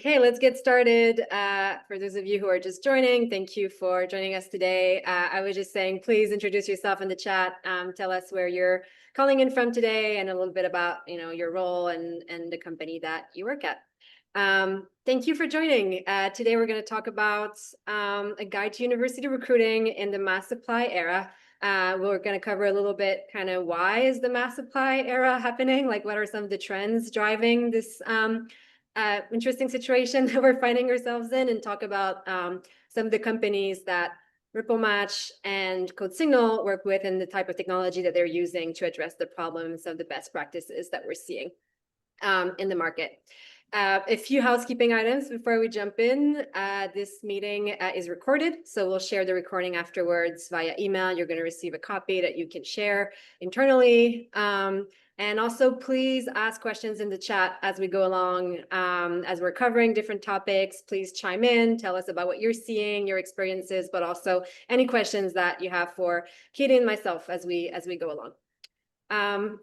Okay, let's get started. For those of you who are just joining, thank you for joining us today. I was just saying, please introduce yourself in the chat. Tell us where you're calling in from today and a little bit about your role and the company that you work at. Thank you for joining. Today we're going to talk about a guide to university recruiting in the mass supply era. We're going to cover a little bit kind of why is the mass supply era happening? Like what are some of the trends driving this interesting situation that we're finding ourselves in, and talk about some of the companies that RippleMatch and CodeSignal work with and the type of technology that they're using to address the problems of the best practices that we're seeing in the market. A few housekeeping items before we jump in. This meeting is recorded, so we'll share the recording afterwards via email. You're going to receive a copy that you can share internally. And also, please ask questions in the chat as we go along. As we're covering different topics, please chime in, tell us about what you're seeing, your experiences, but also any questions that you have for Katie and myself as we go along.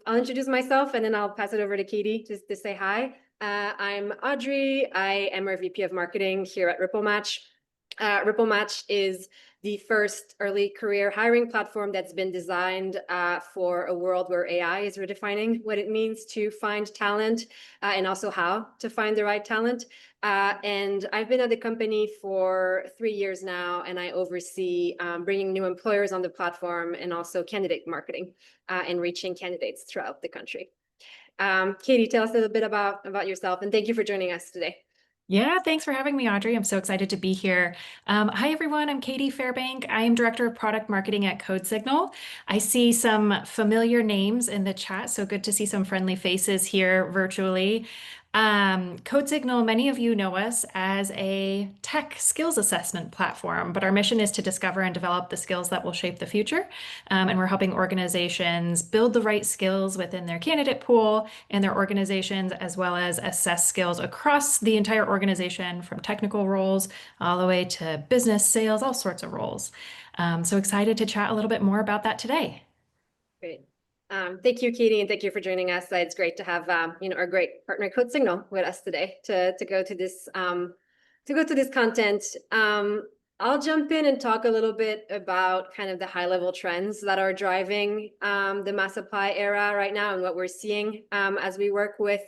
I'll introduce myself and then I'll pass it over to Katie just to say hi. I'm Audrey. I am our VP of Marketing here at RippleMatch. RippleMatch is the first early career hiring platform that's been designed for a world where AI is redefining what it means to find talent and also how to find the right talent. And I've been at the company for 3 years now, and I oversee bringing new employers on the platform and also candidate marketing and reaching candidates throughout the country. Katie, tell us a little bit about yourself, and thank you for joining us today. Yeah, thanks for having me, Audrey. I'm so excited to be here. Hi, everyone. I'm Katie Fairbank. I am Director of Product Marketing at CodeSignal. I see some familiar names in the chat, so good to see some friendly faces here virtually. CodeSignal, many of you know us as a tech skills assessment platform, but our mission is to discover and develop the skills that will shape the future. And we're helping organizations build the right skills within their candidate pool and their organizations, as well as assess skills across the entire organization, from technical roles all the way to business, sales, all sorts of roles. So excited to chat a little bit more about that today. Great. Thank you, Katie, and thank you for joining us. It's great to have our great partner CodeSignal with us today to go to this content. I'll jump in and talk a little bit about kind of the high-level trends that are driving the mass supply era right now and what we're seeing as we work with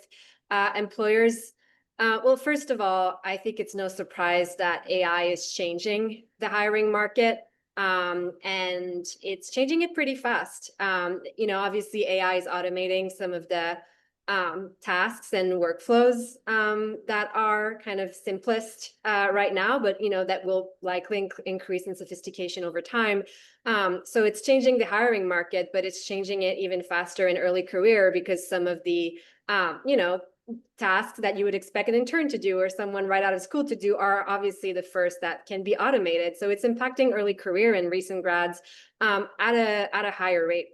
employers. Well, first of all, I think it's no surprise that AI is changing the hiring market. And it's changing it pretty fast. Obviously AI is automating some of the tasks and workflows that are kind of simplest right now, but that will likely increase in sophistication over time. So it's changing the hiring market, but it's changing it even faster in early career, because some of the tasks that you would expect an intern to do or someone right out of school to do are obviously the first that can be automated. So it's impacting early career and recent grads at a higher rate.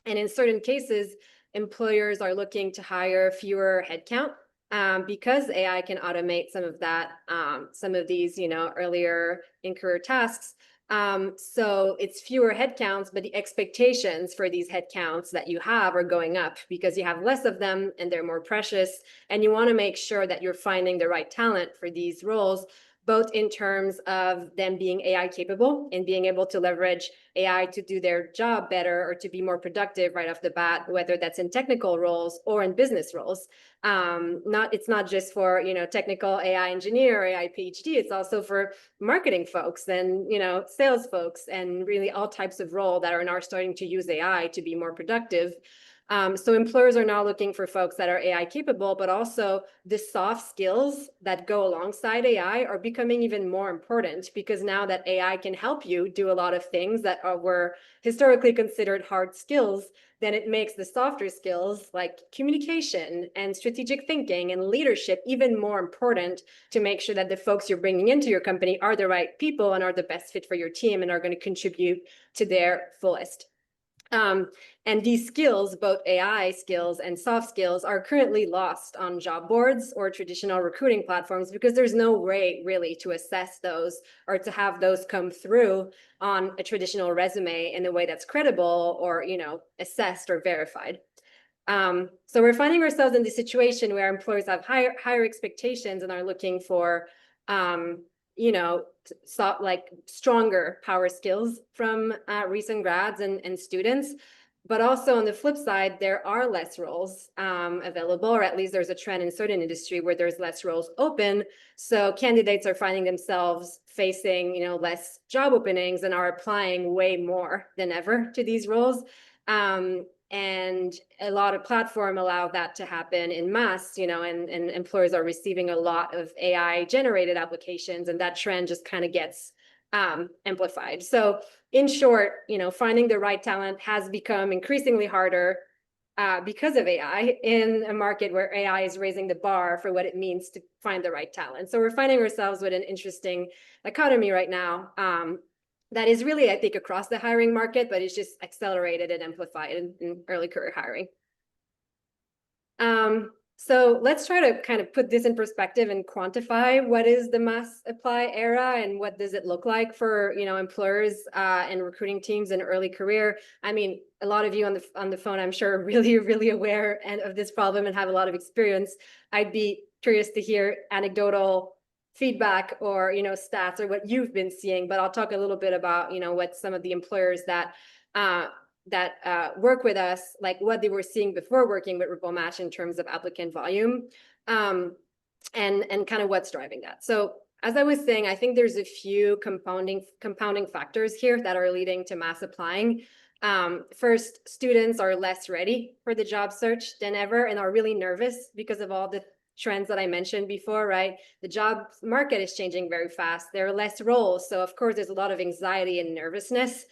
And in certain cases, employers are looking to hire fewer headcount because AI can automate some of that, some of these, earlier in career tasks. So it's fewer headcounts, but the expectations for these headcounts that you have are going up because you have less of them and they're more precious. And you want to make sure that you're finding the right talent for these roles, both in terms of them being AI capable and being able to leverage AI to do their job better or to be more productive right off the bat, whether that's in technical roles or in business roles. It's not just for technical AI engineer or AI PhD. It's also for marketing folks and sales folks and really all types of role that are now starting to use AI to be more productive. So employers are now looking for folks that are AI capable, but also the soft skills that go alongside AI are becoming even more important, because now that AI can help you do a lot of things that were historically considered hard skills, then it makes the softer skills like communication and strategic thinking and leadership even more important to make sure that the folks you're bringing into your company are the right people and are the best fit for your team and are going to contribute to their fullest. And these skills, both AI skills and soft skills, are currently lost on job boards or traditional recruiting platforms because there's no way really to assess those or to have those come through on a traditional resume in a way that's credible or, assessed or verified. So we're finding ourselves in the situation where employers have higher expectations and are looking for, you know, like stronger power skills from recent grads and students. But also on the flip side, there are less roles available, or at least there's a trend in certain industry where there's less roles open. So candidates are finding themselves facing, less job openings and are applying way more than ever to these roles. And a lot of platforms allow that to happen in mass, and employers are receiving a lot of AI generated applications, and that trend just kind of gets amplified. So in short, finding the right talent has become increasingly harder because of AI in a market where AI is raising the bar for what it means to find the right talent. So we're finding ourselves with an interesting dichotomy right now that is really, I think, across the hiring market, but it's just accelerated and amplified in early career hiring. So let's try to kind of put this in perspective and quantify what is the mass apply era and what does it look like for employers and recruiting teams in early career. I mean, a lot of you on the phone, I'm sure, are really aware of this problem and have a lot of experience. I'd be curious to hear anecdotal feedback or stats or what you've been seeing, but I'll talk a little bit about what some of the employers that work with us, like what they were seeing before working with RippleMatch in terms of applicant volume, and kind of what's driving that. So as I was saying, I think there's a few compounding factors here that are leading to mass applying. First, students are less ready for the job search than ever and are really nervous because of all the trends that I mentioned before, right? The job market is changing very fast. There are less roles. So of course, there's a lot of anxiety and nervousness.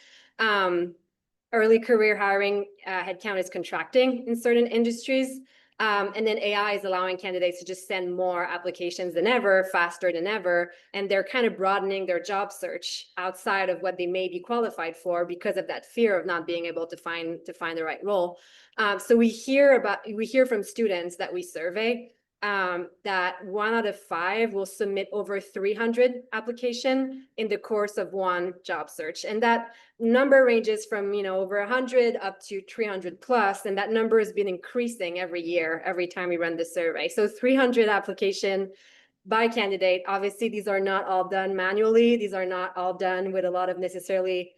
Early career hiring headcount is contracting in certain industries. And then AI is allowing candidates to just send more applications than ever, faster than ever. And they're kind of broadening their job search outside of what they may be qualified for because of that fear of not being able to find the right role. So we hear from students that we survey that 1 out of 5 will submit over 300 applications in the course of one job search. And that number ranges from, over 100 up to 300 plus. And that number has been increasing every year, every time we run the survey. So 300 application by candidate. Obviously, these are not all done manually. These are not all done with a lot of necessarily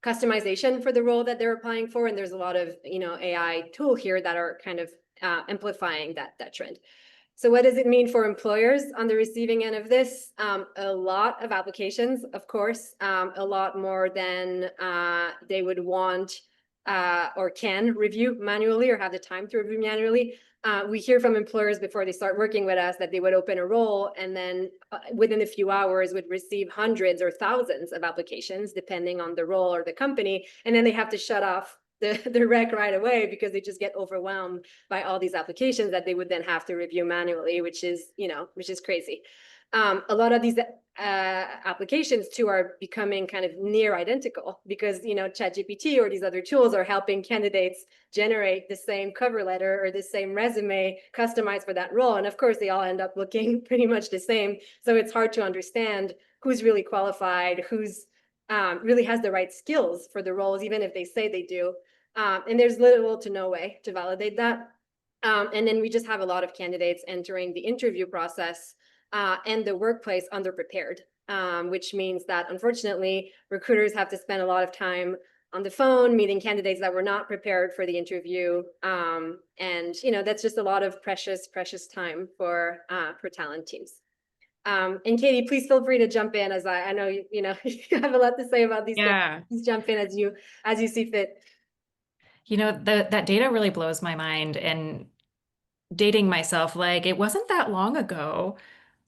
customization for the role that they're applying for. And there's a lot of, AI tool here that are kind of amplifying that trend. So what does it mean for employers on the receiving end of this? A lot of applications, of course, a lot more than they would want or can review manually or have the time to review manually. We hear from employers before they start working with us that they would open a role and then within a few hours would receive hundreds or thousands of applications depending on the role or the company. And then they have to shut off the rec right away because they just get overwhelmed by all these applications that they would then have to review manually, which is crazy. A lot of these applications too are becoming kind of near identical because ChatGPT or these other tools are helping candidates generate the same cover letter or the same resume customized for that role, and of course they all end up looking pretty much the same. So it's hard to understand who's really qualified, who's really has the right skills for the roles, even if they say they do. And there's little to no way to validate that. And then we just have a lot of candidates entering the interview process and the workplace underprepared, which means that unfortunately recruiters have to spend a lot of time on the phone meeting candidates that were not prepared for the interview. And that's just a lot of precious time for talent teams. And Katie, please feel free to jump in as I know you have a lot to say about these things. Please jump in as you see fit. That data really blows my mind, and dating myself, like it wasn't that long ago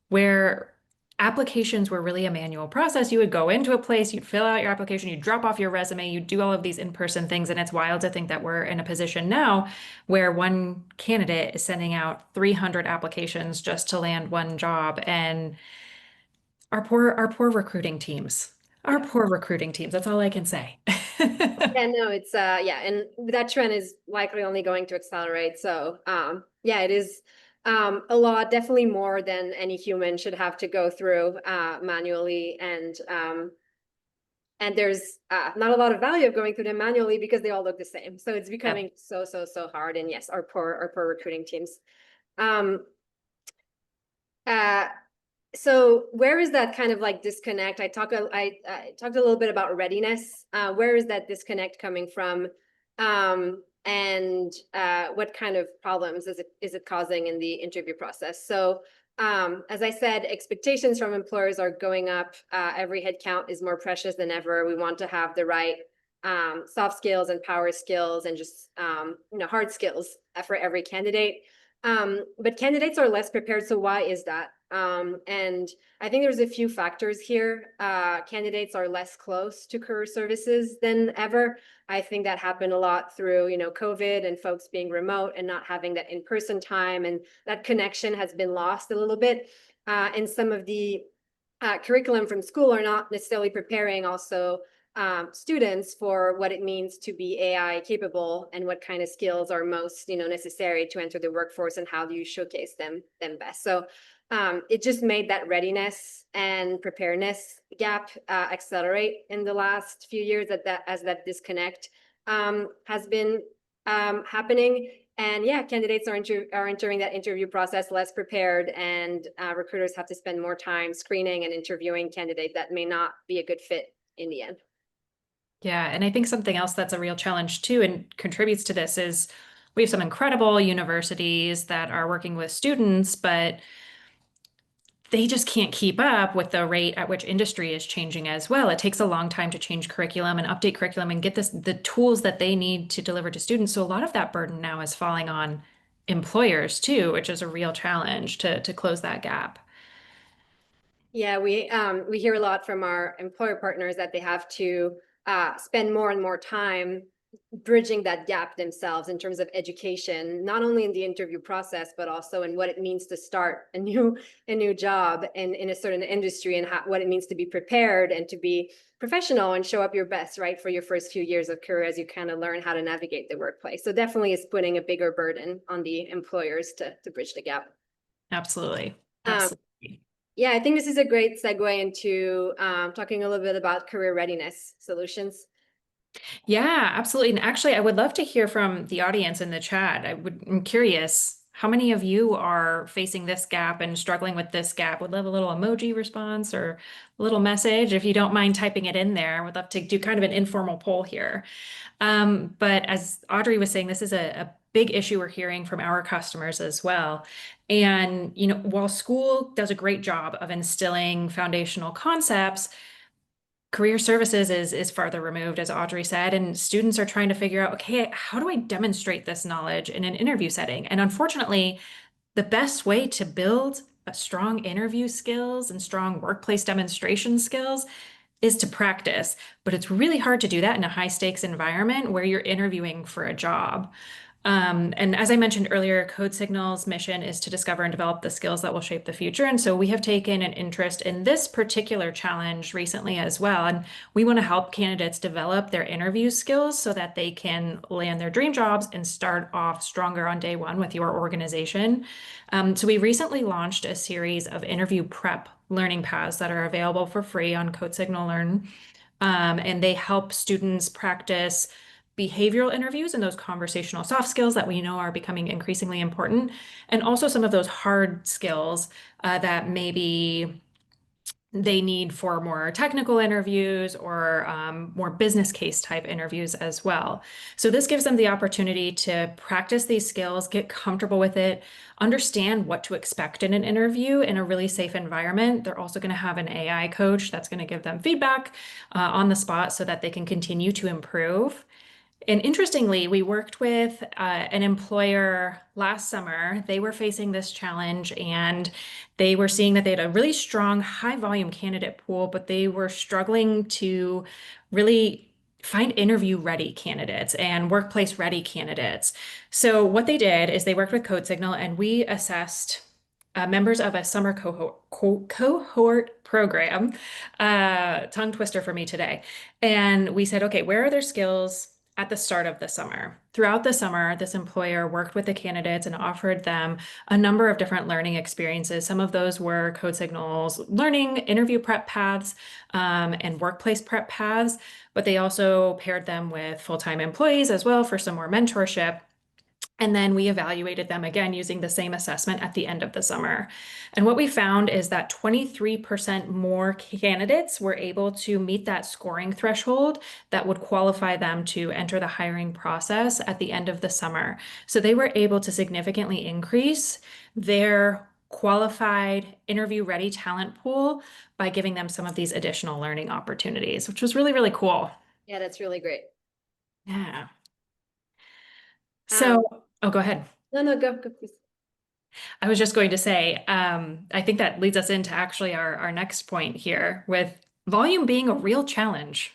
where applications were really a manual process. You would go into a place, you'd fill out your application, you'd drop off your resume, you'd do all of these in-person things. And it's wild to think that we're in a position now where one candidate is sending out 300 applications just to land one job. And our poor recruiting teams. Poor recruiting teams. That's all I can say. Yeah, no, it's and that trend is likely only going to accelerate. So it is a lot, definitely more than any human should have to go through manually. And And there's not a lot of value of going through them manually because they all look the same. So it's Yep. becoming so hard. And yes, our poor recruiting teams. Um, uh, so where is that kind of like disconnect? I talked a little bit about readiness. Where is that disconnect coming from? And what kind of problems is it causing in the interview process? So as I said, expectations from employers are going up. Every headcount is more precious than ever. We want to have the right soft skills and power skills and just hard skills for every candidate. But candidates are less prepared. So why is that? And I think there's a few factors here. Candidates are less close to career services than ever. I think that happened a lot through, COVID and folks being remote and not having that in-person time, and that connection has been lost a little bit. And some of the curriculum from school are not necessarily preparing also students for what it means to be AI capable and what kind of skills are most necessary to enter the workforce and how do you showcase them best. So it just made that readiness and preparedness gap accelerate in the last few years as that disconnect has been happening. And yeah, candidates are entering that interview process less prepared, and recruiters have to spend more time screening and interviewing candidates that may not be a good fit in the end. Yeah, and I think something else that's a real challenge too and contributes to this is we have some incredible universities that are working with students, but they just can't keep up with the rate at which industry is changing as well. It takes a long time to change curriculum and update curriculum and get the tools that they need to deliver to students. So a lot of that burden now is falling on employers too, which is a real challenge to close that gap. Yeah, we hear a lot from our employer partners that they have to spend more and more time bridging that gap themselves in terms of education, not only in the interview process, but also in what it means to start a new job in a certain industry, and what it means to be prepared and to be professional and show up your best, right, for your first few years of career as you kind of learn how to navigate the workplace. So definitely is putting a bigger burden on the employers to bridge the gap. Absolutely. Um, Absolutely. yeah, I think this is a great segue into talking a little bit about career readiness solutions. Yeah, absolutely. And actually, I would love to hear from the audience in the chat. I'm curious, how many of you are facing this gap and struggling with this gap? Would love a little emoji response or a little message. If you don't mind typing it in there, would love to do kind of an informal poll here. But as Audrey was saying, this is a big issue we're hearing from our customers as well. And, while school does a great job of instilling foundational concepts, career services is farther removed, as Audrey said, and students are trying to figure out, okay, how do I demonstrate this knowledge in an interview setting? And unfortunately, the best way to build a strong interview skills and strong workplace demonstration skills is to practice. But it's really hard to do that in a high stakes environment where you're interviewing for a job. And as I mentioned earlier, CodeSignal's mission is to discover and develop the skills that will shape the future. And so we have taken an interest in this particular challenge recently as well. And we want to help candidates develop their interview skills so that they can land their dream jobs and start off stronger on day one with your organization. So we recently launched a series of interview prep learning paths that are available for free on CodeSignal Learn. And they help students practice behavioral interviews and those conversational soft skills that we know are becoming increasingly important, and also some of those hard skills that maybe they need for more technical interviews or more business case type interviews as well. So this gives them the opportunity to practice these skills, get comfortable with it, understand what to expect in an interview in a really safe environment. They're also going to have an AI coach that's going to give them feedback on the spot so that they can continue to improve. And interestingly, we worked with an employer last summer. They were facing this challenge and they were seeing that they had a really strong, high volume candidate pool, but they were struggling to really find interview ready candidates and workplace ready candidates. So what they did is they worked with CodeSignal and we assessed members of a summer cohort program, tongue twister for me today. And we said, okay, where are their skills? at the start of the summer. Throughout the summer, this employer worked with the candidates and offered them a number of different learning experiences. Some of those were CodeSignal's learning, interview prep paths, and workplace prep paths, but they also paired them with full-time employees as well for some more mentorship. And then we evaluated them again using the same assessment at the end of the summer. And what we found is that 23% more candidates were able to meet that scoring threshold that would qualify them to enter the hiring process at the end of the summer. So they were able to significantly increase their qualified interview ready talent pool by giving them some of these additional learning opportunities, which was really, really cool. Yeah, that's really great. Yeah. Um, So, oh, go ahead. no, go, please. I was just going to say, I think that leads us into actually our next point here with volume being a real challenge.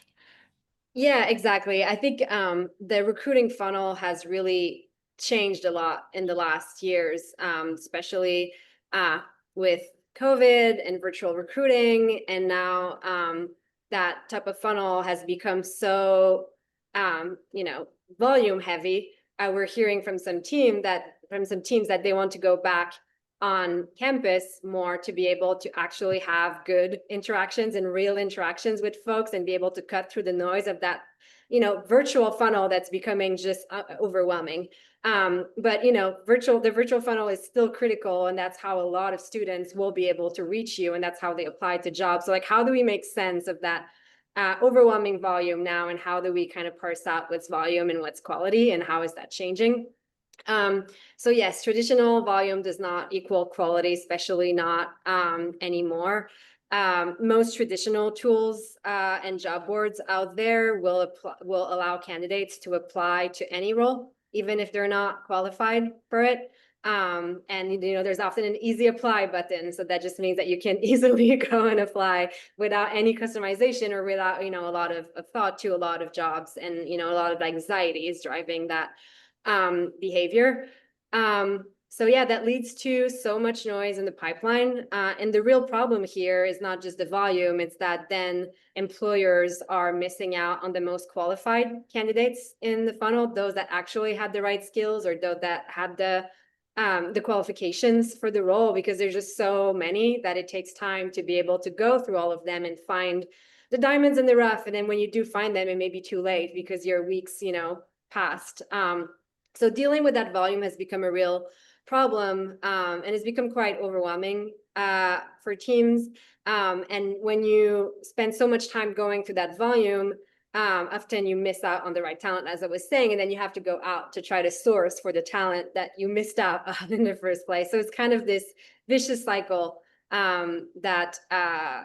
Yeah, exactly. I think the recruiting funnel has really changed a lot in the last years, especially with COVID and virtual recruiting. And now that type of funnel has become so, volume heavy. We're hearing from some teams that they want to go back on campus more to be able to actually have good interactions and real interactions with folks and be able to cut through the noise of that, virtual funnel that's becoming just overwhelming. But the virtual funnel is still critical, and that's how a lot of students will be able to reach you, and that's how they apply to jobs. So like, how do we make sense of that overwhelming volume now, and how do we kind of parse out what's volume and what's quality, and how is that changing? So yes, traditional volume does not equal quality, especially not anymore. Most traditional tools and job boards out there will allow candidates to apply to any role, even if they're not qualified for it. And there's often an easy apply button, so that just means that you can easily go and apply without any customization or without a lot of thought to a lot of jobs, and a lot of anxiety is driving that behavior. So yeah, that leads to so much noise in the pipeline. And the real problem here is not just the volume, it's that then employers are missing out on the most qualified candidates in the funnel, those that actually had the right skills, or those that had the qualifications for the role, because there's just so many that it takes time to be able to go through all of them and find the diamonds in the rough. And then when you do find them, it may be too late because your weeks, passed. So dealing with that volume has become a real problem, and it's become quite overwhelming for teams. And when you spend so much time going through that volume, often you miss out on the right talent, as I was saying, and then you have to go out to try to source for the talent that you missed out on in the first place. So it's kind of this vicious cycle that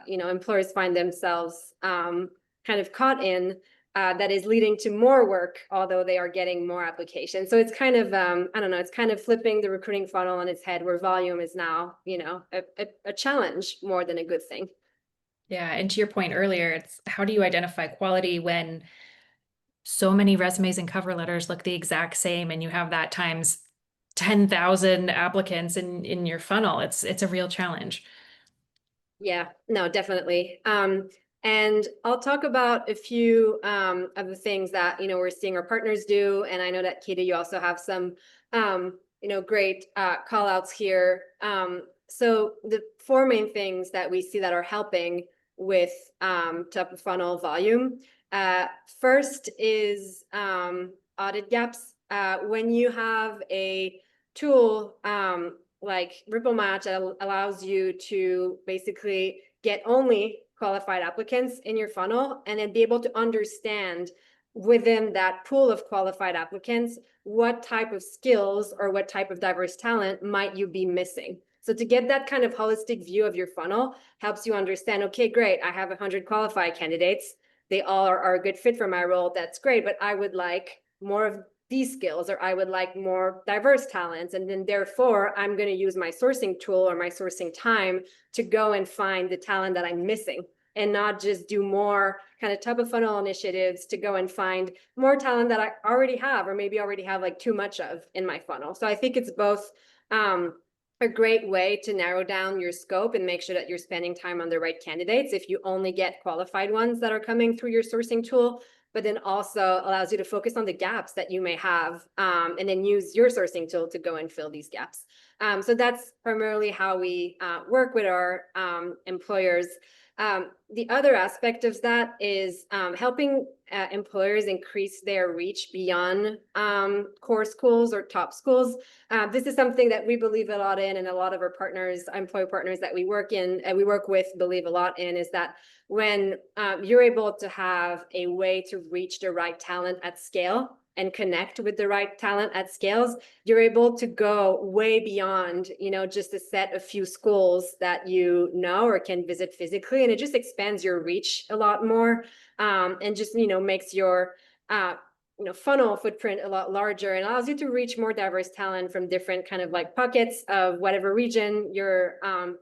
employers find themselves kind of caught in, that is leading to more work, although they are getting more applications. So it's kind of, I don't know, it's kind of flipping the recruiting funnel on its head, where volume is now, a challenge more than a good thing. Yeah, and to your point earlier, it's how do you identify quality when so many resumes and cover letters look the exact same and you have that times 10,000 applicants in your funnel? It's a real challenge. Yeah, no, definitely. And I'll talk about a few of the things that we're seeing our partners do. And I know that, Katie, you also have some great call outs here. So the four main things that we see that are helping with top of funnel volume. First is audit gaps. When you have a tool like RippleMatch that allows you to basically get only qualified applicants in your funnel, and then be able to understand within that pool of qualified applicants what type of skills or what type of diverse talent might you be missing. So to get that kind of holistic view of your funnel helps you understand, okay, great, I have 100 qualified candidates. They all are a good fit for my role. That's great, but I would like more of these skills, or I would like more diverse talents. And then therefore, I'm going to use my sourcing tool or my sourcing time to go and find the talent that I'm missing, and not just do more kind of top of funnel initiatives to go and find more talent that I already have, or maybe already have like too much of in my funnel. So I think it's both a great way to narrow down your scope and make sure that you're spending time on the right candidates. If you only get qualified ones that are coming through your sourcing tool, but then also allows you to focus on the gaps that you may have, and then use your sourcing tool to go and fill these gaps. So that's primarily how we work with our employers. The other aspect of that is helping employers increase their reach beyond core schools or top schools. This is something that we believe a lot in, and a lot of our partners, employer partners that we work in and we work with, believe a lot in, is that when you're able to have a way to reach the right talent at scale and connect with the right talent at scales, you're able to go way beyond, just a set of few schools that you know or can visit physically. And it just expands your reach a lot more, and just, makes your funnel footprint a lot larger, and allows you to reach more diverse talent from different kind of like pockets of whatever region you're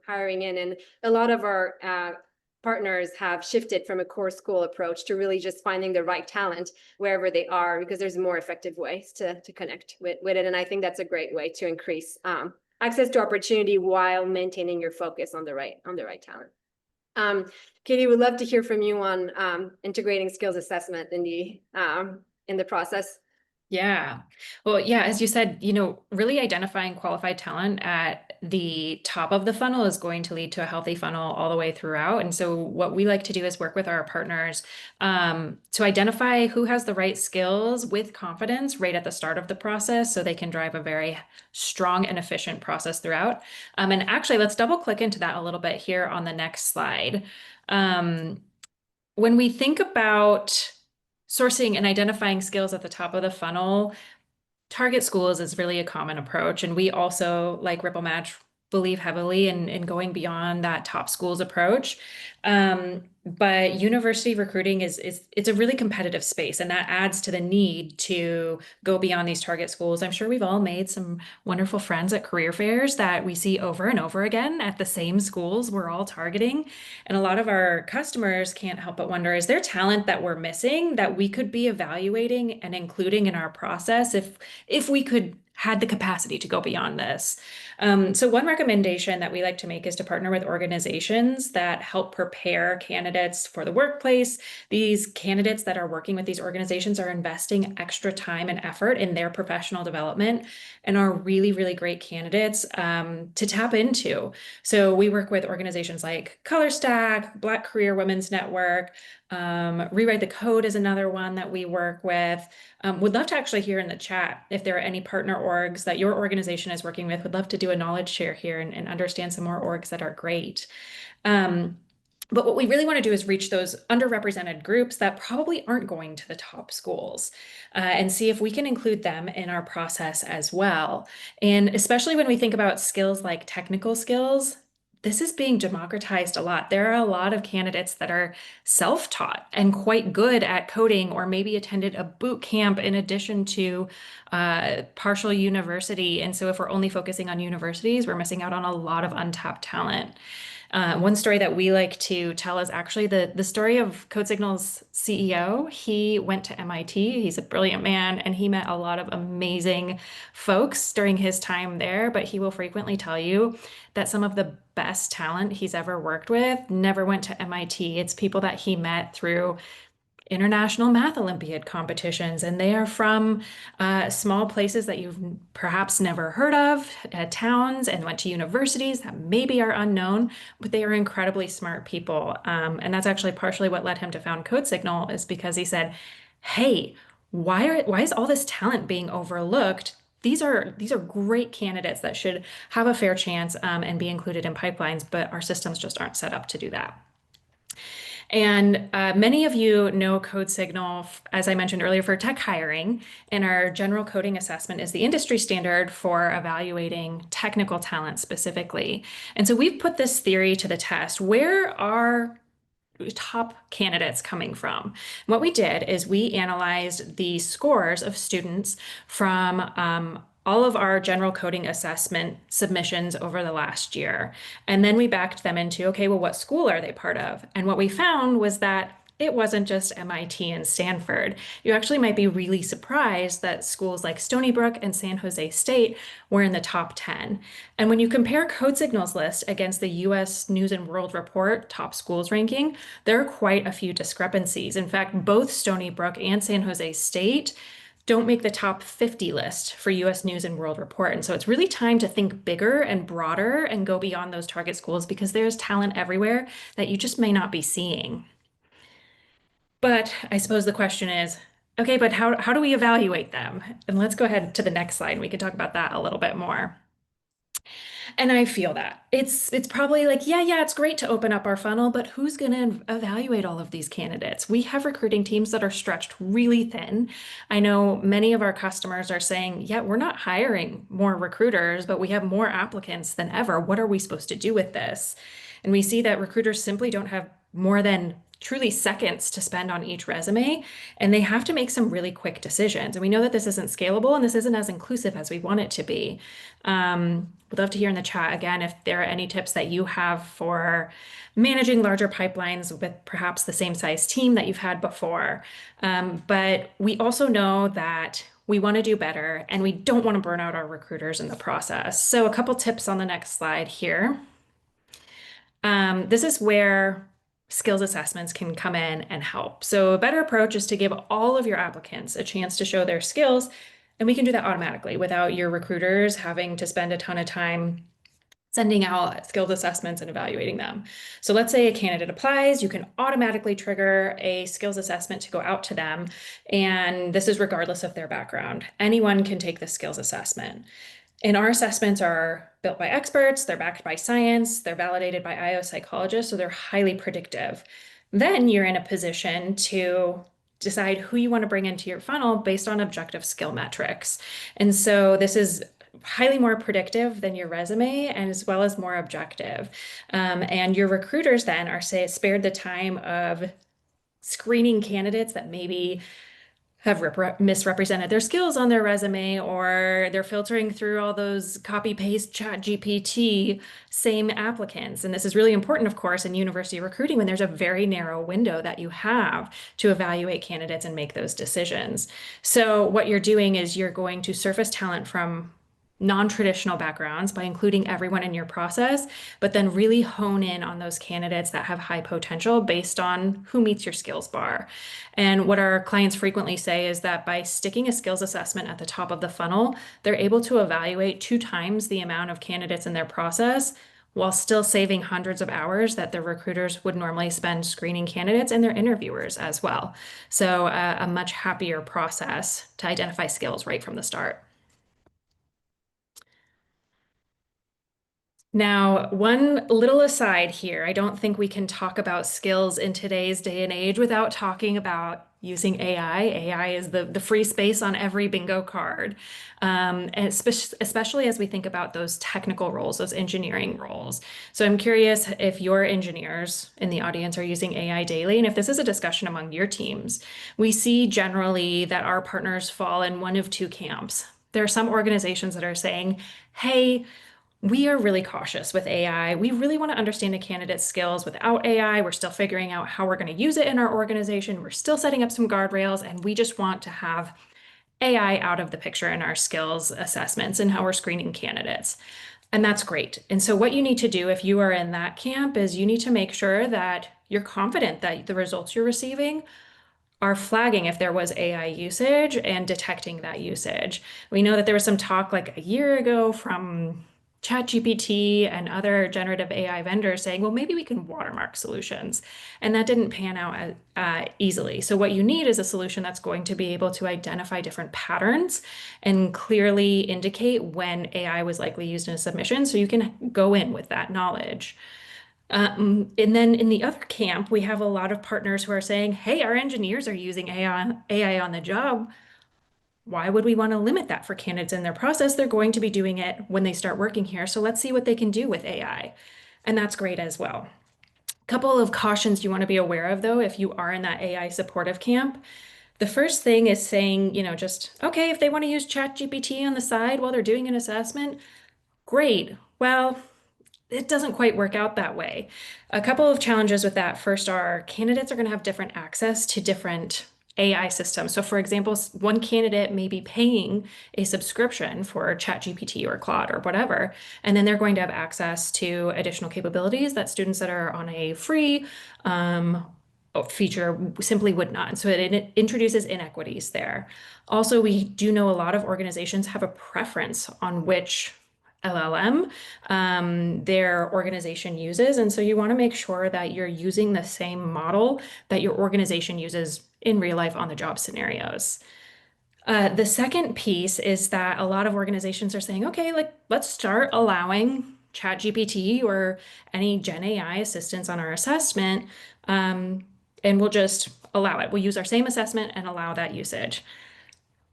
hiring in. And a lot of our partners have shifted from a core school approach to really just finding the right talent wherever they are, because there's more effective ways to connect with it. And I think that's a great way to increase access to opportunity while maintaining your focus on the right talent. Katie, would love to hear from you on integrating skills assessment in the process. Yeah. Well, yeah, as you said, really identifying qualified talent at the top of the funnel is going to lead to a healthy funnel all the way throughout. And so what we like to do is work with our partners to identify who has the right skills with confidence right at the start of the process, so they can drive a very strong and efficient process throughout. And actually, let's double click into that a little bit here on the next slide. When we think about sourcing and identifying skills at the top of the funnel, target schools is really a common approach. And we also, like RippleMatch, believe heavily in going beyond that top schools approach. But university recruiting it's a really competitive space, and that adds to the need to go beyond these target schools. I'm sure we've all made some wonderful friends at career fairs that we see over and over again at the same schools we're all targeting. And a lot of our customers can't help but wonder, is there talent that we're missing that we could be evaluating and including in our process if we could had the capacity to go beyond this. So one recommendation that we like to make is to partner with organizations that help prepare candidates for the workplace. These candidates that are working with these organizations are investing extra time and effort in their professional development and are really, really great candidates to tap into. So we work with organizations like ColorStack, Black Career Women's Network, Rewrite the Code is another one that we work with. Would love to actually hear in the chat if there are any partner orgs that your organization is working with. Would love to do a knowledge share here and understand some more orgs that are great. But what we really want to do is reach those underrepresented groups that probably aren't going to the top schools and see if we can include them in our process as well. And especially when we think about skills like technical skills, this is being democratized a lot. There are a lot of candidates that are self-taught and quite good at coding, or maybe attended a boot camp in addition to partial university. And so if we're only focusing on universities, we're missing out on a lot of untapped talent. One story that we like to tell is actually the story of CodeSignal's CEO. He went to MIT. He's a brilliant man, and he met a lot of amazing folks during his time there. But he will frequently tell you that some of the best talent he's ever worked with never went to MIT. It's people that he met through International Math Olympiad competitions, and they are from small places that you've perhaps never heard of, towns, and went to universities that maybe are unknown, but they are incredibly smart people. And that's actually partially what led him to found CodeSignal, is because he said, hey, why is all this talent being overlooked? These are great candidates that should have a fair chance and be included in pipelines, but our systems just aren't set up to do that. And many of you know CodeSignal, as I mentioned earlier, for tech hiring, and our general coding assessment is the industry standard for evaluating technical talent specifically. And so we've put this theory to the test. Where are top candidates coming from? What we did is we analyzed the scores of students from all of our general coding assessment submissions over the last year. And then we backed them into, okay, well, what school are they part of? And what we found was that it wasn't just MIT and Stanford. You actually might be really surprised that schools like Stony Brook and San Jose State were in the top 10. And when you compare CodeSignal's list against the US News and World Report top schools ranking, there are quite a few discrepancies. In fact, both Stony Brook and San Jose State don't make the top 50 list for US News and World Report. And so it's really time to think bigger and broader and go beyond those target schools because there's talent everywhere that you just may not be seeing. But I suppose the question is, okay, but how do we evaluate them? And let's go ahead to the next slide and we can talk about that a little bit more. And I feel that it's probably like, yeah, it's great to open up our funnel, but who's going to evaluate all of these candidates? We have recruiting teams that are stretched really thin. I know many of our customers are saying, yeah, we're not hiring more recruiters, but we have more applicants than ever. What are we supposed to do with this? And we see that recruiters simply don't have more than truly seconds to spend on each resume, and they have to make some really quick decisions. And we know that this isn't scalable and this isn't as inclusive as we want it to be. Would love to hear in the chat again if there are any tips that you have for managing larger pipelines with perhaps the same size team that you've had before. But we also know that we want to do better and we don't want to burn out our recruiters in the process. So a couple tips on the next slide here. This is where skills assessments can come in and help. So a better approach is to give all of your applicants a chance to show their skills, and we can do that automatically without your recruiters having to spend a ton of time sending out skills assessments and evaluating them. So let's say a candidate applies, you can automatically trigger a skills assessment to go out to them, and this is regardless of their background. Anyone can take the skills assessment. And our assessments are built by experts, they're backed by science, they're validated by IO psychologists, so they're highly predictive. Then you're in a position to decide who you want to bring into your funnel based on objective skill metrics. And so this is highly more predictive than your resume and as well as more objective. And your recruiters then are spared the time of screening candidates that maybe have misrepresented their skills on their resume, or they're filtering through all those copy paste chat GPT same applicants. And this is really important, of course, in university recruiting when there's a very narrow window that you have to evaluate candidates and make those decisions. So what you're doing is you're going to surface talent from non-traditional backgrounds by including everyone in your process, but then really hone in on those candidates that have high potential based on who meets your skills bar. And what our clients frequently say is that by sticking a skills assessment at the top of the funnel, they're able to evaluate 2 times the amount of candidates in their process while still saving hundreds of hours that the recruiters would normally spend screening candidates and their interviewers as well. So a much happier process to identify skills right from the start. Now, one little aside here, I don't think we can talk about skills in today's day and age without talking about using AI. AI is the free space on every bingo card, and especially as we think about those technical roles, those engineering roles. So I'm curious if your engineers in the audience are using AI daily, and if this is a discussion among your teams. We see generally that our partners fall in one of 2 camps. There are some organizations that are saying, hey, we are really cautious with AI. We really want to understand a candidate's skills without AI. We're still figuring out how we're going to use it in our organization. We're still setting up some guardrails, and we just want to have AI out of the picture in our skills assessments and how we're screening candidates. And that's great. And so what you need to do if you are in that camp is you need to make sure that you're confident that the results you're receiving are flagging if there was AI usage and detecting that usage. We know that there was some talk like a year ago from ChatGPT and other generative AI vendors saying, well, maybe we can watermark solutions. And that didn't pan out easily. So what you need is a solution that's going to be able to identify different patterns and clearly indicate when AI was likely used in a submission so you can go in with that knowledge. And then in the other camp, we have a lot of partners who are saying, hey, our engineers are using AI on the job. Why would we want to limit that for candidates in their process? They're going to be doing it when they start working here. So let's see what they can do with AI. And that's great as well. A couple of cautions you want to be aware of, though, if you are in that AI supportive camp. The first thing is saying, just, okay, if they want to use ChatGPT on the side while they're doing an assessment, great. Well, it doesn't quite work out that way. A couple of challenges with that first are candidates are going to have different access to different AI systems. So, for example, one candidate may be paying a subscription for ChatGPT or Claude or whatever, and then they're going to have access to additional capabilities that students that are on a free um, feature simply would not. So it introduces inequities there. Also, we do know a lot of organizations have a preference on which LLM their organization uses. And so you want to make sure that you're using the same model that your organization uses in real life on the job scenarios. The second piece is that a lot of organizations are saying, okay, like let's start allowing ChatGPT or any Gen AI assistance on our assessment, and we'll just allow it. We'll use our same assessment and allow that usage.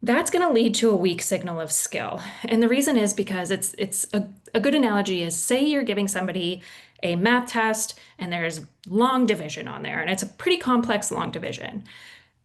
That's going to lead to a weak signal of skill. And the reason is because it's a good analogy is say you're giving somebody a math test and there's long division on there, and it's a pretty complex long division.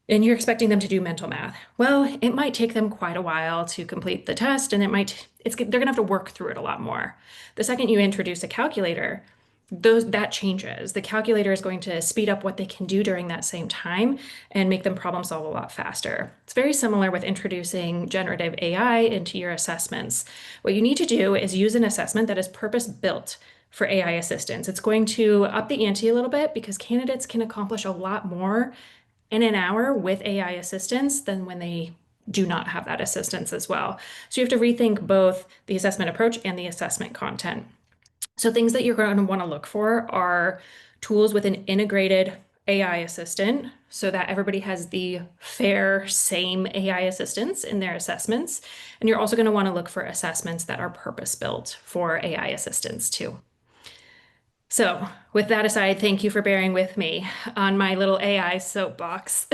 And you're expecting them to do mental math. Well, it might take them quite a while to complete the test, and they're gonna have to work through it a lot more. The second you introduce a calculator, that changes. The calculator is going to speed up what they can do during that same time and make them problem solve a lot faster. It's very similar with introducing generative AI into your assessments. What you need to do is use an assessment that is purpose built for AI assistance. It's going to up the ante a little bit because candidates can accomplish a lot more in an hour with AI assistance than when they do not have that assistance as well. So you have to rethink both the assessment approach and the assessment content. So things that you're going to want to look for are tools with an integrated AI assistant so that everybody has the fair, same AI assistance in their assessments. And you're also going to want to look for assessments that are purpose-built for AI assistance too. So with that aside, thank you for bearing with me on my little AI soapbox.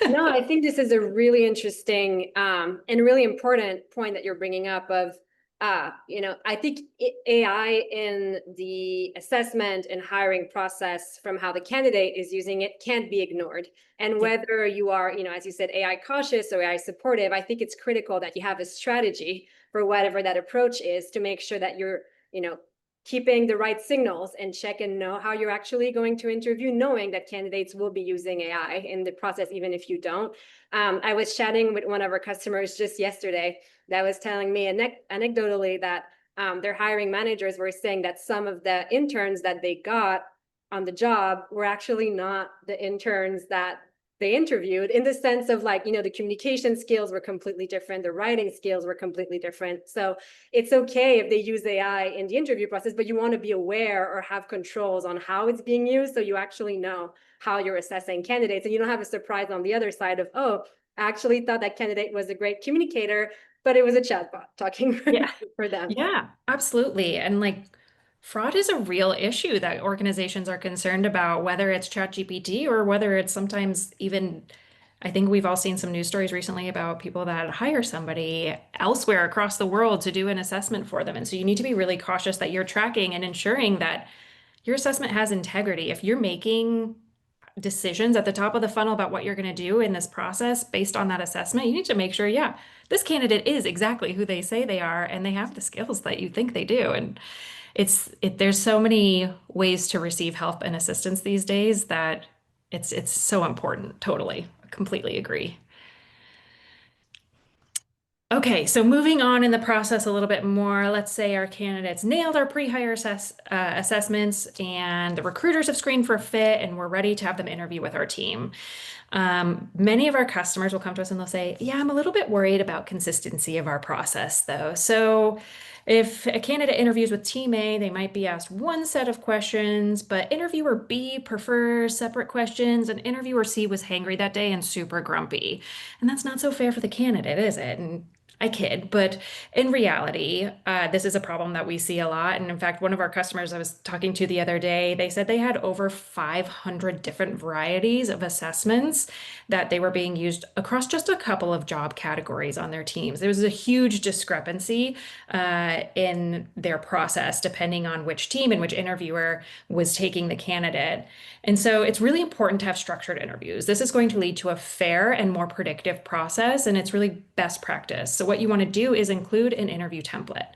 No, I think this is a really interesting and really important point that you're bringing up of, I think AI in the assessment and hiring process from how the candidate is using it can't be ignored. And whether you are, as you said, AI cautious or AI supportive, I think it's critical that you have a strategy for whatever that approach is to make sure that you're, keeping the right signals and check and know how you're actually going to interview, knowing that candidates will be using AI in the process, even if you don't. I was chatting with one of our customers just yesterday that was telling me anecdotally that their hiring managers were saying that some of the interns that they got on the job were actually not the interns that they interviewed, in the sense of like, the communication skills were completely different, the writing skills were completely different. So it's okay if they use AI in the interview process, but you want to be aware or have controls on how it's being used so you actually know how you're assessing candidates and you don't have a surprise on the other side of, oh, I actually thought that candidate was a great communicator, but it was a chatbot talking for them. Yeah, absolutely. And like fraud is a real issue that organizations are concerned about, whether it's ChatGPT or whether it's sometimes even, I think we've all seen some news stories recently about people that hire somebody elsewhere across the world to do an assessment for them. And so you need to be really cautious that you're tracking and ensuring that your assessment has integrity. If you're making decisions at the top of the funnel about what you're going to do in this process based on that assessment, you need to make sure, yeah, this candidate is exactly who they say they are and they have the skills that you think they do. And there's so many ways to receive help and assistance these days that it's so important. Totally, completely agree. Okay, so moving on in the process a little bit more, let's say our candidates nailed our pre-hire assessments and the recruiters have screened for fit and we're ready to have them interview with our team. Many of our customers will come to us and they'll say, yeah, I'm a little bit worried about consistency of our process though. So if a candidate interviews with team A, they might be asked one set of questions, but interviewer B prefers separate questions, and interviewer C was hangry that day and super grumpy. And that's not so fair for the candidate, is it? And I kid, but in reality, this is a problem that we see a lot. And in fact, one of our customers I was talking to the other day, they said they had over 500 different varieties of assessments that they were being used across just a couple of job categories on their teams. There was a huge discrepancy in their process, depending on which team and which interviewer was taking the candidate. And so it's really important to have structured interviews. This is going to lead to a fair and more predictive process, and it's really best practice. So what you want to do is include an interview template.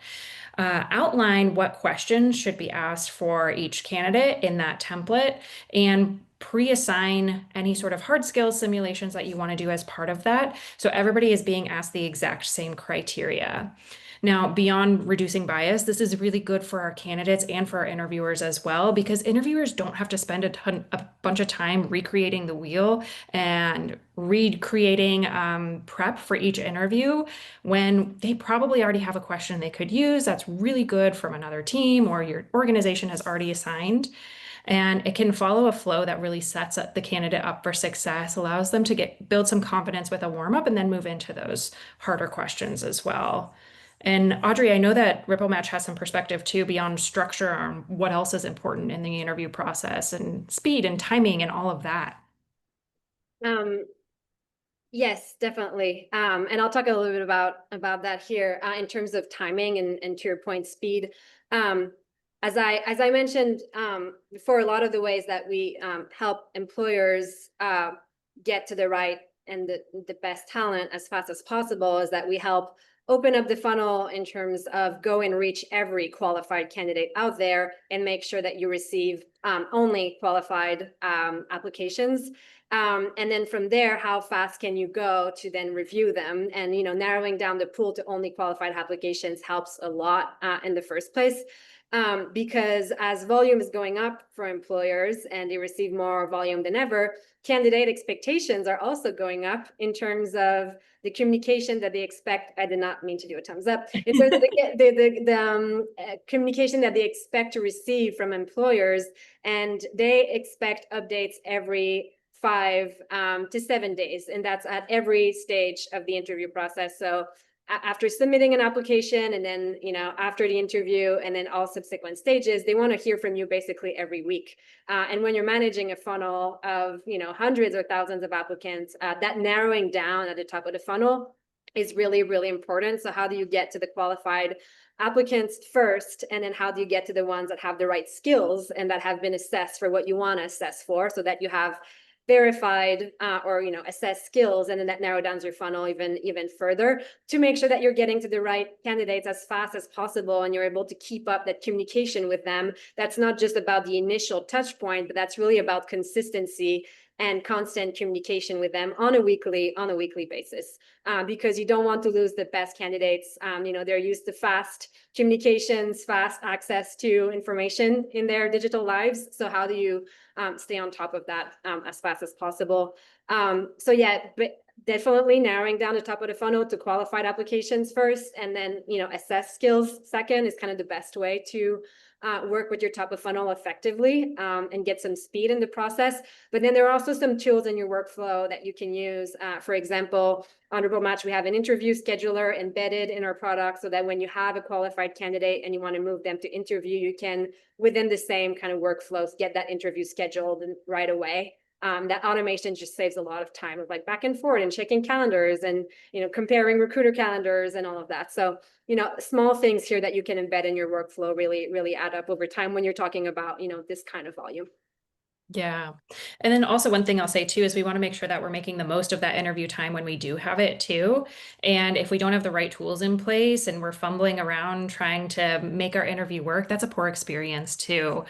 outline what questions should be asked for each candidate in that template, and pre-assign any sort of hard skills simulations that you want to do as part of that. So everybody is being asked the exact same criteria. Now, beyond reducing bias, this is really good for our candidates and for our interviewers as well, because interviewers don't have to spend a bunch of time recreating the wheel and recreating prep for each interview when they probably already have a question they could use that's really good from another team or your organization has already assigned. And it can follow a flow that really sets up the candidate up for success, allows them to build some confidence with a warm up and then move into those harder questions as well. And Audrey, I know that RippleMatch has some perspective too beyond structure on what else is important in the interview process and speed and timing and all of that. Yes, definitely. And I'll talk a little bit about that here in terms of timing and to your point, speed. As I mentioned before, a lot of the ways that we help employers get to the right and the best talent as fast as possible is that we help open up the funnel in terms of go and reach every qualified candidate out there and make sure that you receive only qualified applications. And then from there, how fast can you go to then review them? And, narrowing down the pool to only qualified applications helps a lot in the first place. Because as volume is going up for employers and they receive more volume than ever, candidate expectations are also going up in terms of the communication that they expect. I did not mean to do a thumbs up. In terms of the communication that they expect to receive from employers, and they expect updates every 5 to 7 days, and that's at every stage of the interview process. So after submitting an application and then, after the interview and then all subsequent stages, they want to hear from you basically every week. And when you're managing a funnel of, hundreds or thousands of applicants, that narrowing down at the top of the funnel is really, really important. So how do you get to the qualified applicants first? And then how do you get to the ones that have the right skills and that have been assessed for what you want to assess for, so that you have verified or assess skills, and then that narrow down your funnel even further to make sure that you're getting to the right candidates as fast as possible and you're able to keep up that communication with them. That's not just about the initial touch point, but that's really about consistency and constant communication with them on a weekly basis, because you don't want to lose the best candidates. They're used to fast communications, fast access to information in their digital lives. So how do you stay on top of that as fast as possible? So yeah, but definitely narrowing down the top of the funnel to qualified applications first, and then assess skills second is kind of the best way to work with your top of funnel effectively and get some speed in the process. But then there are also some tools in your workflow that you can use. For example, on RippleMatch, we have an interview scheduler embedded in our product, so that when you have a qualified candidate and you want to move them to interview, you can, within the same kind of workflows, get that interview scheduled right away. That automation just saves a lot of time of back and forth and checking calendars and comparing recruiter calendars and all of that. So small things here that you can embed in your workflow really add up over time when you're talking about this kind of volume. Yeah. And then also one thing I'll say too is we want to make sure that we're making the most of that interview time when we do have it too. And if we don't have the right tools in place and we're fumbling around trying to make our interview work, that's a poor experience too.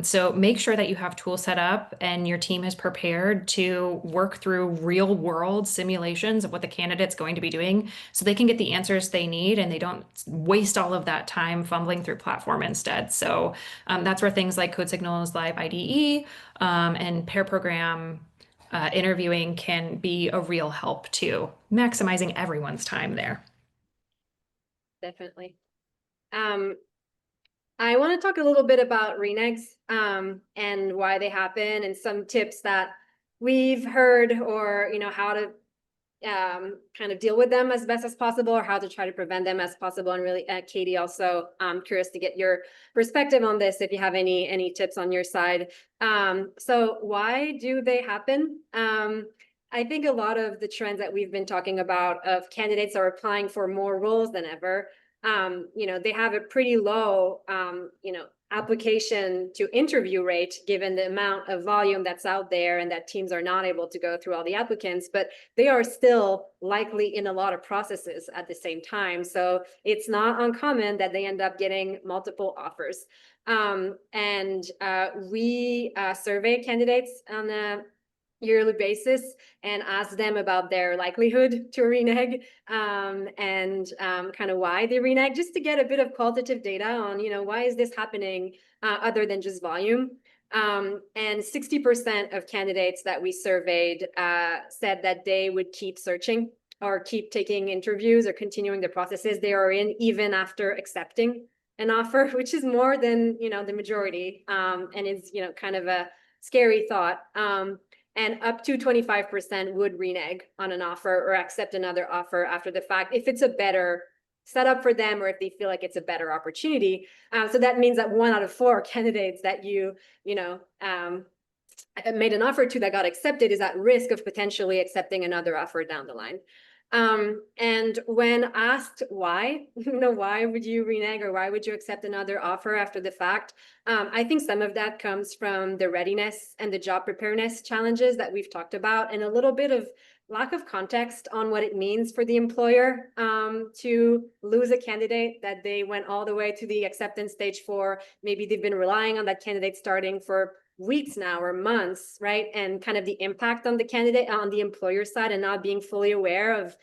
So make sure that you have tools set up and your team is prepared to work through real world simulations of what the candidate's going to be doing so they can get the answers they need and they don't waste all of that time fumbling through platform instead. So that's where things like CodeSignal's live IDE and pair program interviewing can be a real help too, maximizing everyone's time there. Definitely. I want to talk a little bit about renegs and why they happen, and some tips that we've heard, or how to kind of deal with them as best as possible, or how to try to prevent them as possible. And really, Katie, also curious to get your perspective on this, if you have any tips on your side. So why do they happen? I think a lot of the trends that we've been talking about of candidates are applying for more roles than ever. They have a pretty low, application to interview rate, given the amount of volume that's out there and that teams are not able to go through all the applicants, but they are still likely in a lot of processes at the same time. So it's not uncommon that they end up getting multiple offers. We survey candidates on a yearly basis and ask them about their likelihood to renege kind of why they renege, just to get a bit of qualitative data on, why is this happening other than just volume. And 60% of candidates that we surveyed said that they would keep searching or keep taking interviews or continuing the processes they are in even after accepting an offer, which is more than, the majority, and is, kind of a scary thought. And up to 25% would renege on an offer or accept another offer after the fact if it's a better setup for them or if they feel like it's a better opportunity. So that means that 1 out of 4 candidates that made an offer to that got accepted is at risk of potentially accepting another offer down the line. And when asked why, why would you renege or why would you accept another offer after the fact? I think some of that comes from the readiness and the job preparedness challenges that we've talked about, and a little bit of lack of context on what it means for the employer to lose a candidate that they went all the way to the acceptance stage for. Maybe they've been relying on that candidate starting for weeks now or months, right? And kind of the impact on the candidate, on the employer side, and not being fully aware of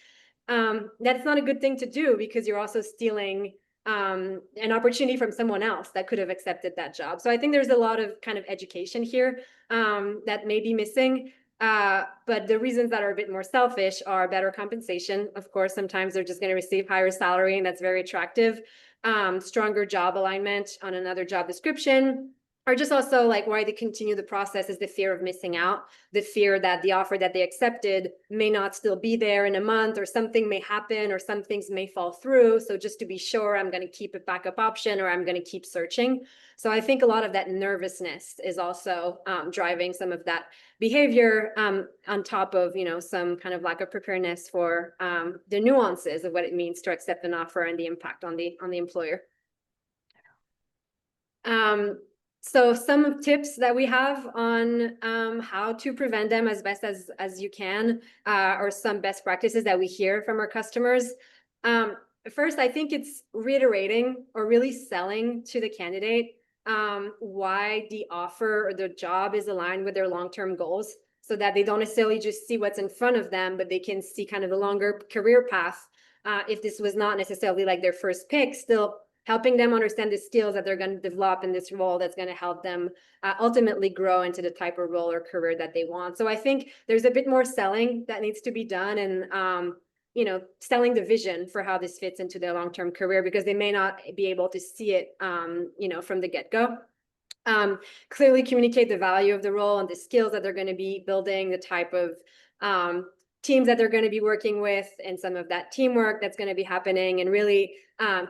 that's not a good thing to do, because you're also stealing an opportunity from someone else that could have accepted that job. So I think there's a lot of kind of education here that may be missing. But the reasons that are a bit more selfish are better compensation. Of course, sometimes they're just going to receive higher salary, and that's very attractive. Stronger job alignment on another job description, or just also like why they continue the process is the fear of missing out, the fear that the offer that they accepted may not still be there in a month, or something may happen, or some things may fall through. So just to be sure, I'm going to keep a backup option, or I'm going to keep searching. So I think a lot of that nervousness is also driving some of that behavior on top of, some kind of lack of preparedness for the nuances of what it means to accept an offer and the impact on the employer. So some tips that we have on how to prevent them as best as you can, or some best practices that we hear from our customers. First, I think it's reiterating or really selling to the candidate why the offer or the job is aligned with their long-term goals, so that they don't necessarily just see what's in front of them, but they can see kind of the longer career path. If this was not necessarily like their first pick, still helping them understand the skills that they're going to develop in this role that's going to help them ultimately grow into the type of role or career that they want. So I think there's a bit more selling that needs to be done, and selling the vision for how this fits into their long-term career, because they may not be able to see it from the get-go. Clearly communicate the value of the role and the skills that they're going to be building, the type of teams that they're going to be working with, and some of that teamwork that's going to be happening, and really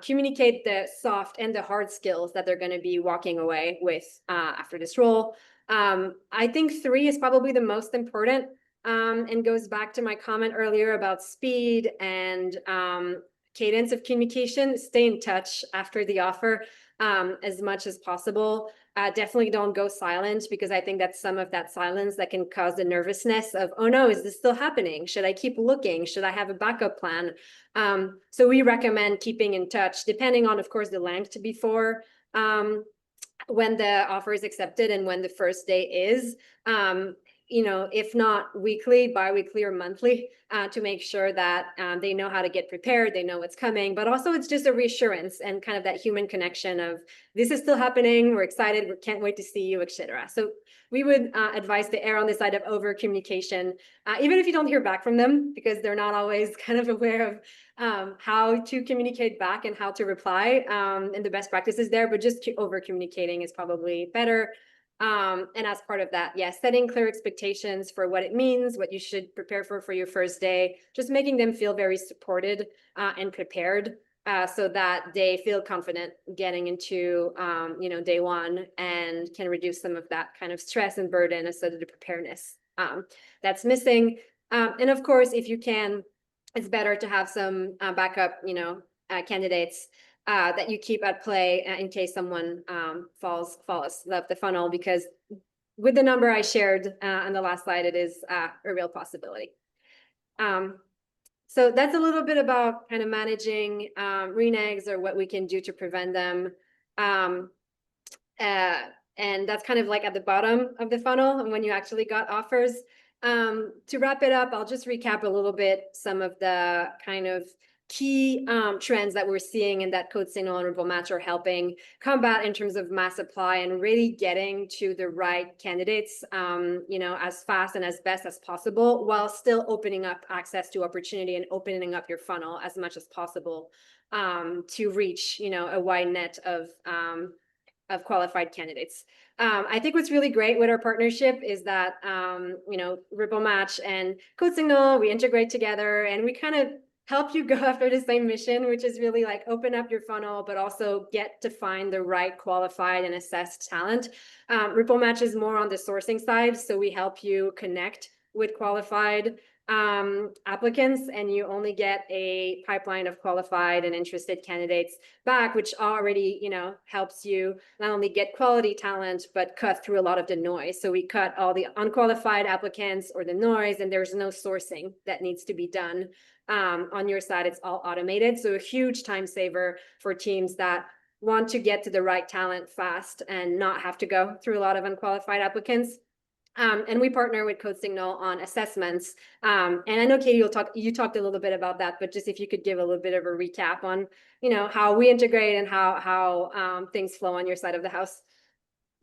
communicate the soft and the hard skills that they're going to be walking away with after this role. I think 3 is probably the most important, and goes back to my comment earlier about speed and cadence of communication. Stay in touch after the offer as much as possible. Definitely don't go silent, because I think that's some of that silence that can cause the nervousness of, oh no, is this still happening? Should I keep looking? Should I have a backup plan? So we recommend keeping in touch, depending on, of course, the length before when the offer is accepted and when the first day is. If not weekly, bi-weekly, or monthly, to make sure that they know how to get prepared, they know what's coming, but also it's just a reassurance and kind of that human connection of, this is still happening, we're excited, we can't wait to see you, etc. So we would advise to err on the side of over communication, even if you don't hear back from them, because they're not always kind of aware of how to communicate back and how to reply, and the best practices there, but just over communicating is probably better. And as part of that, setting clear expectations for what it means, what you should prepare for your first day, just making them feel very supported and prepared, so that they feel confident getting into day one, and can reduce some of that kind of stress and burden associated with preparedness that's missing. And of course, if you can, it's better to have some backup candidates that you keep at play in case someone falls up the funnel, because with the number I shared on the last slide, it is a real possibility. So that's a little bit about kind of managing renegs, or what we can do to prevent them. And that's kind of like at the bottom of the funnel, and when you actually got offers. To wrap it up, I'll just recap a little bit some of the kind of key trends that we're seeing and that CodeSignal and RippleMatch are helping combat in terms of mass supply and really getting to the right candidates, as fast and as best as possible, while still opening up access to opportunity and opening up your funnel as much as possible to reach, a wide net of qualified candidates. I think what's really great with our partnership is that, RippleMatch and CodeSignal, we integrate together and we kind of help you go after the same mission, which is really like open up your funnel, but also get to find the right qualified and assessed talent. RippleMatch is more on the sourcing side, so we help you connect with qualified applicants, and you only get a pipeline of qualified and interested candidates back, which already, helps you not only get quality talent, but cut through a lot of the noise. So we cut all the unqualified applicants or the noise, and there's no sourcing that needs to be done on your side. It's all automated. So a huge time saver for teams that want to get to the right talent fast and not have to go through a lot of unqualified applicants. And we partner with CodeSignal on assessments. And I know, Katie, you talked a little bit about that, but just if you could give a little bit of a recap on, how we integrate and how things flow on your side of the house.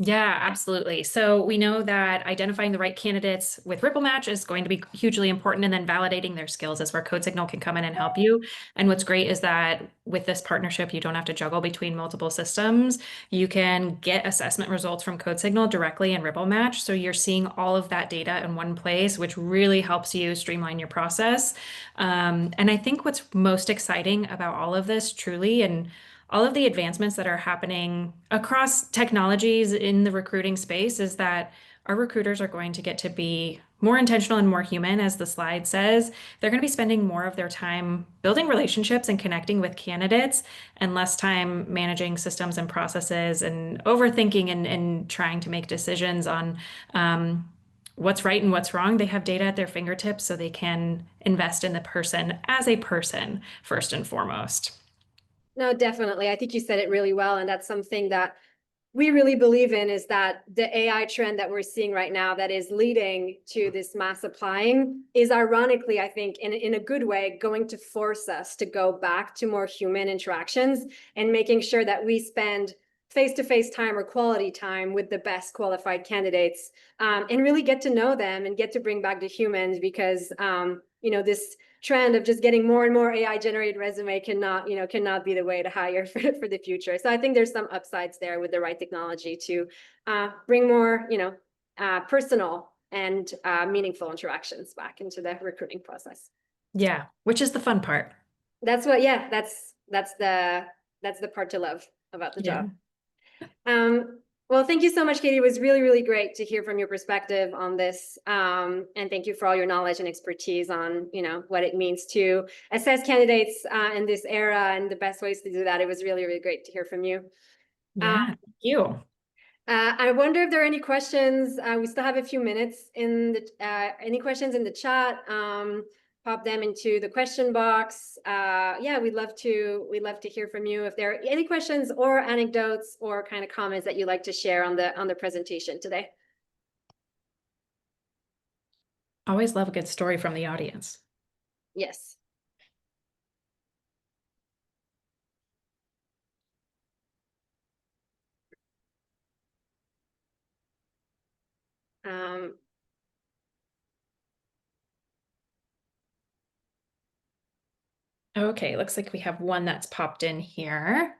Yeah, absolutely. So we know that identifying the right candidates with RippleMatch is going to be hugely important, and then validating their skills is where CodeSignal can come in and help you. And what's great is that with this partnership, you don't have to juggle between multiple systems. You can get assessment results from CodeSignal directly in RippleMatch. So you're seeing all of that data in one place, which really helps you streamline your process. And I think what's most exciting about all of this, truly, and all of the advancements that are happening across technologies in the recruiting space, is that our recruiters are going to get to be more intentional and more human, as the slide says. They're going to be spending more of their time building relationships and connecting with candidates, and less time managing systems and processes and overthinking and trying to make decisions on what's right and what's wrong. They have data at their fingertips, so they can invest in the person as a person first and foremost. No, definitely. I think you said it really well. And that's something that we really believe in, is that the AI trend that we're seeing right now that is leading to this mass applying is, ironically, I think, in a good way, going to force us to go back to more human interactions and making sure that we spend face-to-face time or quality time with the best qualified candidates, and really get to know them and get to bring back the humans, because this trend of just getting more and more AI generated resume cannot be the way to hire for the future. So I think there's some upsides there with the right technology to bring more, personal and meaningful interactions back into the recruiting process. Yeah, which is the fun part. That's the part to love about the job. Well, thank you so much, Katie. It was really, really great to hear from your perspective on this. And thank you for all your knowledge and expertise on, what it means to assess candidates in this era and the best ways to do that. It was really, really great to hear from you. Yeah, thank you. I wonder if there are any questions. We still have a few minutes any questions in the chat. Pop them into the question box. Yeah, we'd love to hear from you if there are any questions or anecdotes or kind of comments that you'd like to share on the presentation today. Always love a good story from the audience. Yes. Okay, looks like we have one that's popped in here.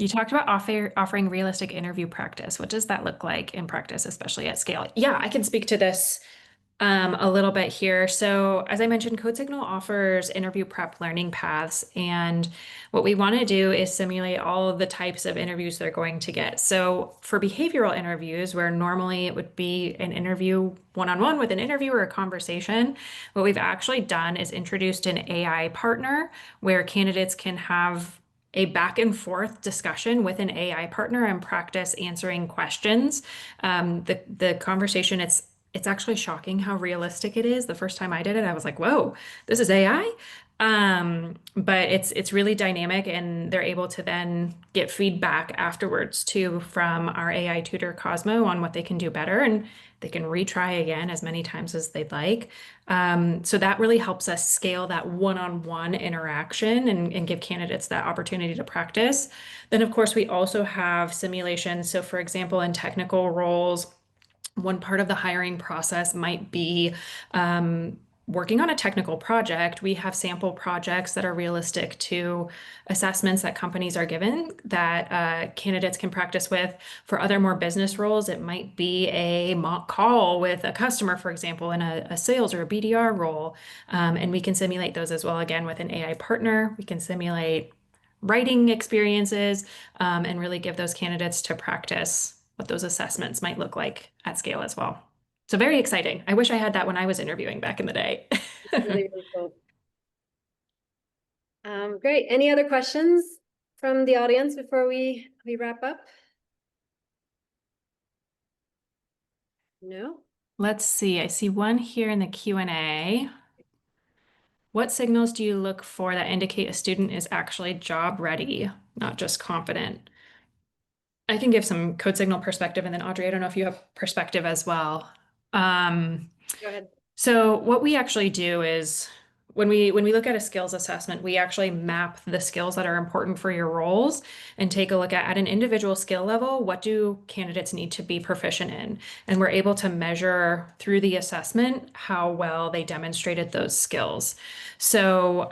You talked about offering realistic interview practice. What does that look like in practice, especially at scale? Yeah, I can speak to this a little bit here. So as I mentioned, CodeSignal offers interview prep learning paths, and what we want to do is simulate all of the types of interviews they're going to get. So for behavioral interviews, where normally it would be an interview one-on-one with an interviewer, a conversation, what we've actually done is introduced an AI partner where candidates can have a back and forth discussion with an AI partner and practice answering questions. The conversation, it's actually shocking how realistic it is. The first time I did it, I was like, whoa, this is AI. But it's really dynamic, and they're able to then get feedback afterwards too from our AI tutor Cosmo on what they can do better, and they can retry again as many times as they'd like. So that really helps us scale that one-on-one interaction and give candidates that opportunity to practice. Then, of course, we also have simulations. So, for example, in technical roles, one part of the hiring process might be working on a technical project. We have sample projects that are realistic to assessments that companies are given that candidates can practice with. For other more business roles, it might be a mock call with a customer, for example, in a sales or a BDR role. And we can simulate those as well, again, with an AI partner. We can simulate writing experiences and really give those candidates to practice what those assessments might look like at scale as well. So very exciting. I wish I had that when I was interviewing back in the day. Really, really cool. Great. Any other questions from the audience before we wrap up? No? Let's see. I see one here in the Q&A. What signals do you look for that indicate a student is actually job ready, not just confident? I can give some code signal perspective, and then Audrey, I don't know if you have perspective as well. Go ahead. So what we actually do is when we look at a skills assessment, we actually map the skills that are important for your roles and take a look at an individual skill level, what do candidates need to be proficient in? And we're able to measure through the assessment how well they demonstrated those skills. So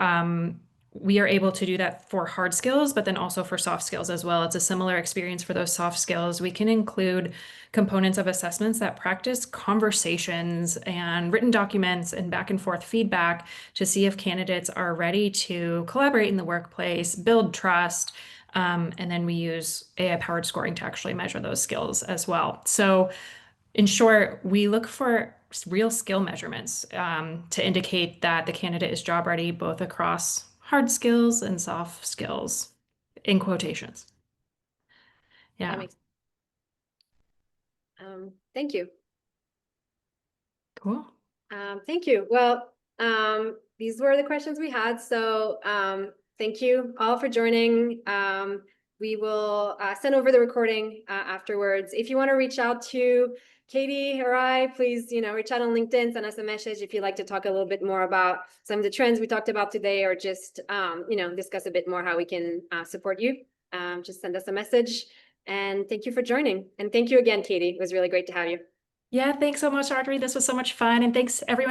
we are able to do that for hard skills, but then also for soft skills as well. It's a similar experience for those soft skills. We can include components of assessments that practice conversations and written documents and back and forth feedback to see if candidates are ready to collaborate in the workplace, build trust, and then we use AI-powered scoring to actually measure those skills as well. So in short, we look for real skill measurements to indicate that the candidate is job ready, both across hard skills and soft skills, in quotations. That Yeah, makes thank you. cool. Thank you. Well, these were the questions we had. So thank you all for joining. We will send over the recording afterwards. If you want to reach out to Katie or I, please, reach out on LinkedIn, send us a message if you'd like to talk a little bit more about some of the trends we talked about today, or just, discuss a bit more how we can support you. Just send us a message. And thank you for joining. And thank you again, Katie. It was really great to have you. Yeah, thanks so much, Audrey. This was so much fun. And thanks, everyone.